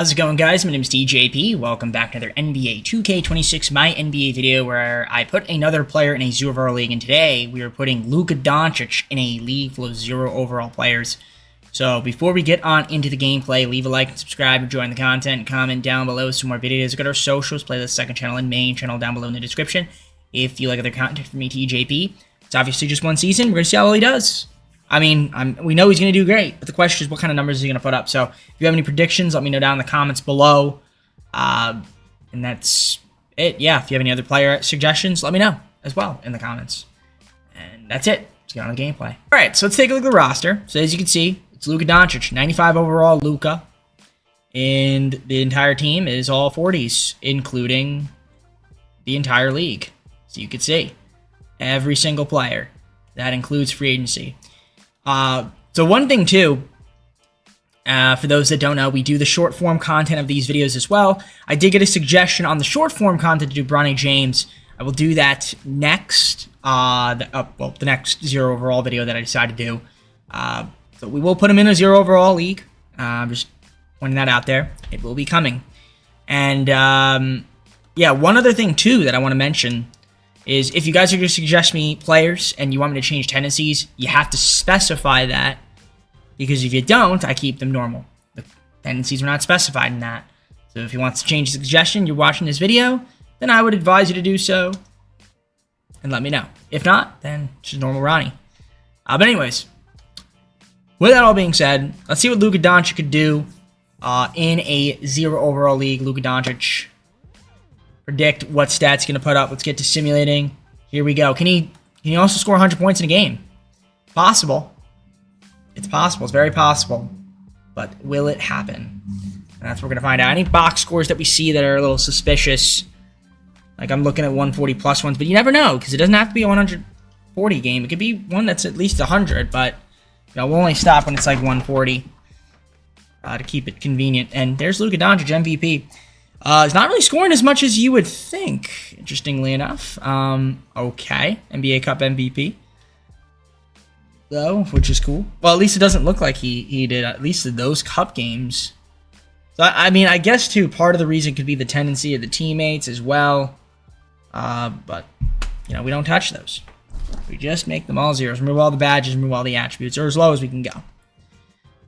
How's it going, guys? My name is DJP. Welcome back to another NBA 2K26 My NBA video where I put another player in a 0 overall league, and today we are putting LUKA Doncic in a league full of 0 overall players. So before we get on into the gameplay, leave a like and subscribe, enjoy the content, comment down below some more videos. Go to our socials, playlist, second channel, and main channel down below in the description. If you like other content from me, TJP, it's obviously just one season. We're going to see how well he does. I mean, we know he's going to do great, but the question is what kind of numbers is he going to put up. So if you have any predictions, let me know down in the comments below. And that's it. Yeah, if you have any other player suggestions, let me know as well in the comments. And that's it. Let's get on the gameplay. All right, so let's take a look at the roster. So as you can see, it's LUKA Doncic, 95 overall Luka. And the entire team is all 40s, including the entire league. So you can see every single player. That includes free agency. So one thing too, for those that don't know, we do the short form content of these videos as well. I did get a suggestion on the short form content to do Bronny James. I will do that next, the next 0 overall video that I decided to do. So we will put him in a 0 overall league. Just pointing that out there. It will be coming. And yeah, one other thing too that I want to mention is if you guys are going to suggest me players and you want me to change tendencies, you have to specify that, because if you don't, I keep them normal. The tendencies were not specified in that. So if you want to change the suggestion, you're watching this video, then I would advise you to do so and let me know. If not, then it's just normal Ronnie. But anyways, with that all being said, let's see what LUKA Doncic could do in a 0 overall league. LUKA Doncic. Predict what stats he's going to put up. Let's get to simulating. Here we go. Can he also score 100 points in a game? Possible. It's possible. It's very possible. But will it happen? And that's what we're going to find out. Any box scores that we see that are a little suspicious, like I'm looking at 140 plus ones, but you never know, because it doesn't have to be a 140 game. It could be one that's at least 100, but you know, we'll only stop when it's like 140 to keep it convenient. And there's LUKA Doncic, MVP. He's not really scoring as much as you would think, interestingly enough. Okay, NBA Cup MVP, though, which is cool. Well, at least it doesn't look like he did, at least in those Cup games. So, I mean, I guess, too, part of the reason could be the tendency of the teammates as well. But, you know, we don't touch those. We just make them all zeros. Remove all the badges, remove all the attributes, or as low as we can go.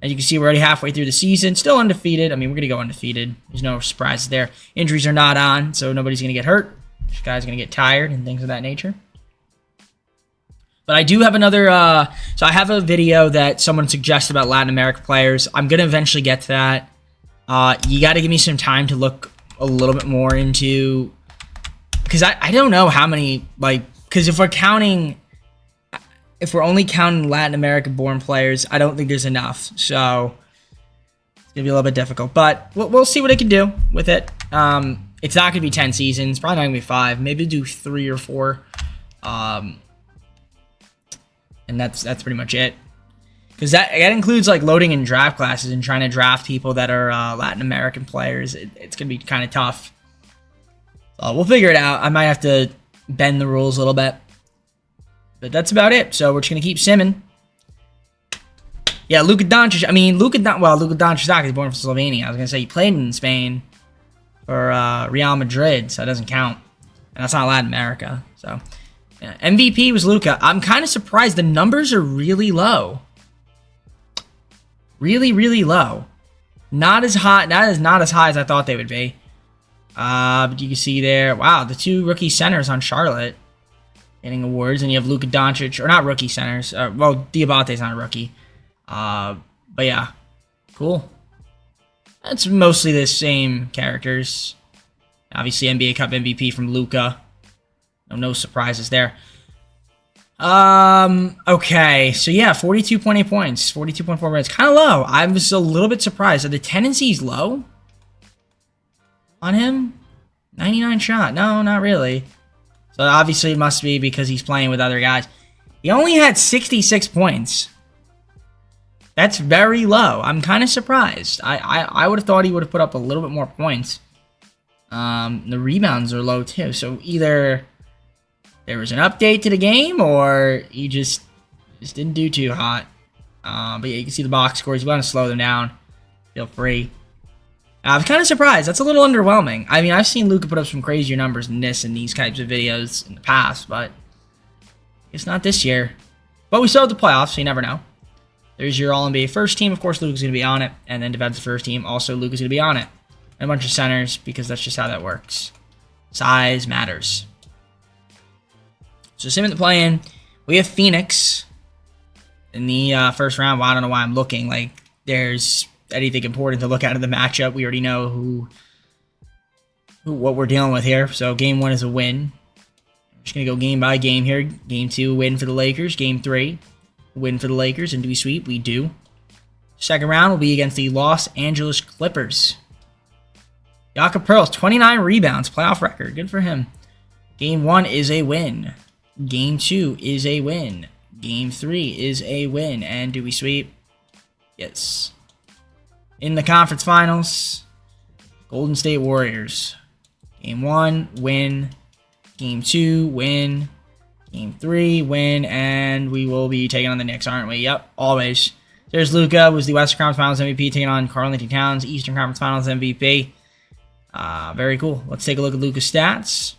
As you can see, we're already halfway through the season. Still undefeated. I mean, we're going to go undefeated. There's no surprises there. Injuries are not on, so nobody's going to get hurt. This guy's going to get tired and things of that nature. But I do have another... so I have a video that someone suggested about Latin American players. I'm going to eventually get to that. You got to give me some time to look a little bit more into... Because I don't know how many... Because if we're counting... If we're only counting Latin American-born players, I don't think there's enough. So it's going to be a little bit difficult. But we'll see what I can do with it. It's not going to be 10 seasons. Probably not going to be 5. Maybe do 3 or 4. And that's pretty much it. Because that includes like loading in draft classes and trying to draft people that are Latin American players. It's going to be kind of tough. So we'll figure it out. I might have to bend the rules a little bit. But that's about it. So we're just going to keep simming. Yeah, LUKA Doncic. I mean, LUKA Doncic is not, he's born from Slovenia. I was going to say he played in Spain for Real Madrid, so it doesn't count. And that's not Latin America. So yeah. MVP was LUKA. I'm kind of surprised. The numbers are really low. Really, really low. Not as high. Not as high as I thought they would be. But you can see there. Wow, the 2 rookie centers on Charlotte getting awards, and you have LUKA Doncic, or not rookie centers. Well, Diabate's not a rookie. But yeah, cool. That's mostly the same characters. Obviously, NBA Cup MVP from LUKA. No surprises there. Okay, so yeah, 42.8 points, 42.4 minutes. Kind of low. I was a little bit surprised. Are the tendencies low on him? 99 shot. No, not really. So obviously it must be because he's playing with other guys. He only had 66 points. That's very low. I'm kind of surprised. I would have thought he would have put up a little bit more points. The rebounds are low too. So either there was an update to the game or he just didn't do too hot. But yeah, you can see the box scores. You want to slow them down, feel free. I was kind of surprised. That's a little underwhelming. I mean, I've seen Luka put up some crazier numbers than this in these types of videos in the past, but it's not this year. But we still have the playoffs, so you never know. There's your All-NBA first team. Of course, Luka's going to be on it. And then defensive first team, also Luka's going to be on it. And a bunch of centers, because that's just how that works. Size matters. So sim in the play-in. We have Phoenix in the first round. Well, I don't know why I'm looking like there's anything important to look at in the matchup. We already know what we're dealing with here. So game 1 is a win. I'm just going to go game by game here. Game 2, win for the Lakers. Game 3, win for the Lakers. And do we sweep? We do. Second round will be against the Los Angeles Clippers. Jakob Pearl, 29 rebounds, playoff record. Good for him. Game 1 is a win. Game 2 is a win. Game 3 is a win. And do we sweep? Yes. In the conference finals, Golden State Warriors. Game 1, win. Game 2, win. Game 3, win. And we will be taking on the Knicks, aren't we? Yep, always. There's Luka, was the Western Conference Finals MVP, taking on Karl-Anthony Towns, Eastern Conference Finals MVP. Very cool. Let's take a look at Luka's stats.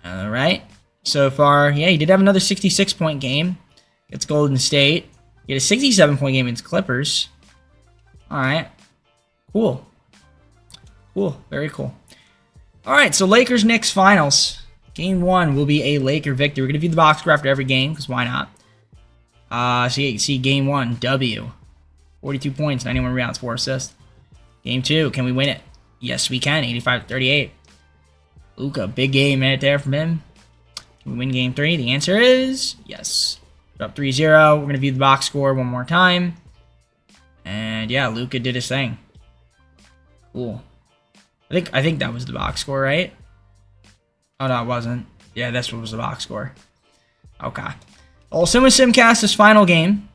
All right. So far, yeah, he did have another 66-point game against Golden State. He had a 67-point game against Clippers. All right. Cool. Cool. Very cool. All right, so Lakers-Knicks finals. Game 1 will be a Laker victory. We're going to view the box score after every game, because why not? So yeah, you can see Game 1, W. 42 points, 91 rebounds, 4 assists. Game 2, can we win it? Yes, we can. 85-38. Luka, big game right there from him. Can we win Game 3? The answer is yes. We're up 3-0. We're going to view the box score one more time. And yeah, Luka did his thing. Cool. I think that was the box score, right? Oh, no, it wasn't. Yeah, this was the box score. Okay. Well, Sim with Simcast is final game.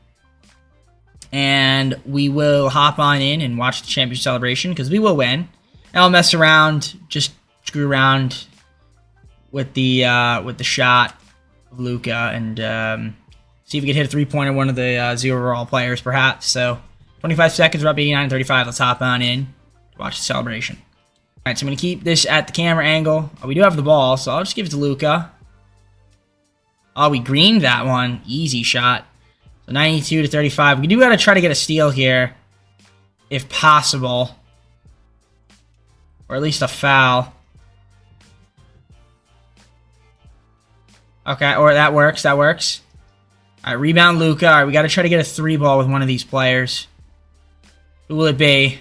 And we will hop on in and watch the championship celebration, because we will win. And I'll mess around, just screw around with the shot of Luka, and see if we can hit a three-pointer, one of the zero overall players, perhaps. So, 25 seconds, we're up 89-35. Let's hop on in to watch the celebration. All right, so I'm going to keep this at the camera angle. We do have the ball, so I'll just give it to Luka. Oh, we greened that one. Easy shot. So 92-35. We do got to try to get a steal here, if possible. Or at least a foul. Okay, or that works. That works. All right, rebound Luka. All right, we got to try to get a 3-ball with one of these players. Who will it be?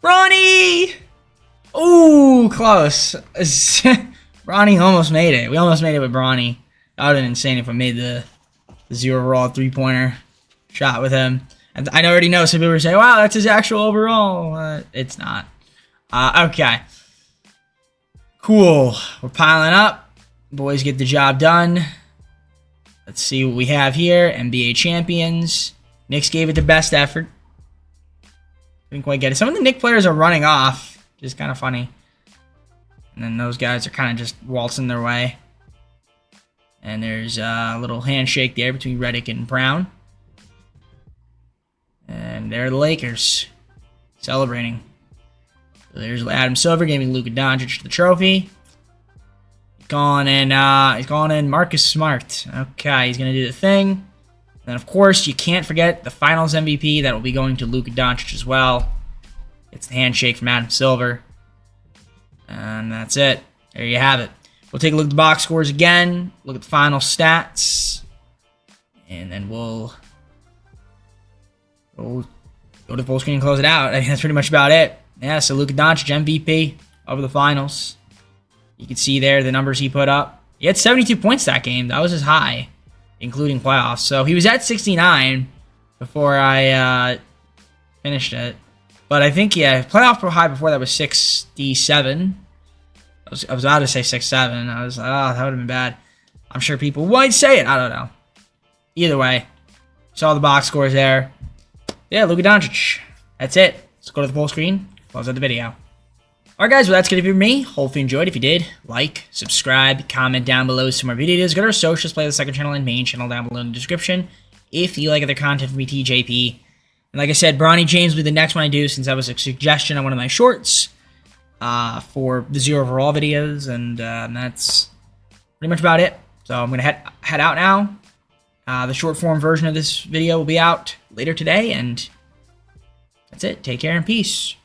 Bronny! Ooh, close. Bronny almost made it. We almost made it with Bronny. That would have been insane if I made the zero overall 3-pointer shot with him. And I already know some people are saying, wow, that's his actual overall. It's not. Okay. Cool. We're piling up. Boys get the job done. Let's see what we have here. NBA champions. Knicks gave it the best effort. Didn't quite get it. Some of the Knicks players are running off, which is kind of funny. And then those guys are kind of just waltzing their way. And there's a little handshake there between Redick and Brown. And there are the Lakers celebrating. So there's Adam Silver giving Luka Doncic the trophy. He's calling in Marcus Smart. Okay, he's going to do the thing. And of course, you can't forget the Finals MVP. That will be going to Luka Doncic as well. It's the handshake from Adam Silver. And that's it. There you have it. We'll take a look at the box scores again. Look at the final stats. And then we'll go to the full screen and close it out. I think that's pretty much about it. Yeah, so Luka Doncic, MVP of the finals. You can see there the numbers he put up. He had 72 points that game. That was his high, including playoffs. So he was at 69 before I finished it. But I think, yeah, playoff high before that was 67. I was about to say 6-7. I was like, oh, that would have been bad. I'm sure people might say it. I don't know. Either way, saw the box scores there. Yeah, Luka Doncic. That's it. Let's go to the full screen. Close out the video. Alright guys, well that's going to be for me. Hopefully you enjoyed. If you did, like, subscribe, comment down below some more videos. Go to our socials, play the second channel and main channel down below in the description. if you like other content from me, TJP. And like I said, Bronny James will be the next one I do, since that was a suggestion on one of my shorts for the zero overall videos, and that's pretty much about it. So I'm going to head out now. The short form version of this video will be out later today, and that's it. Take care and peace.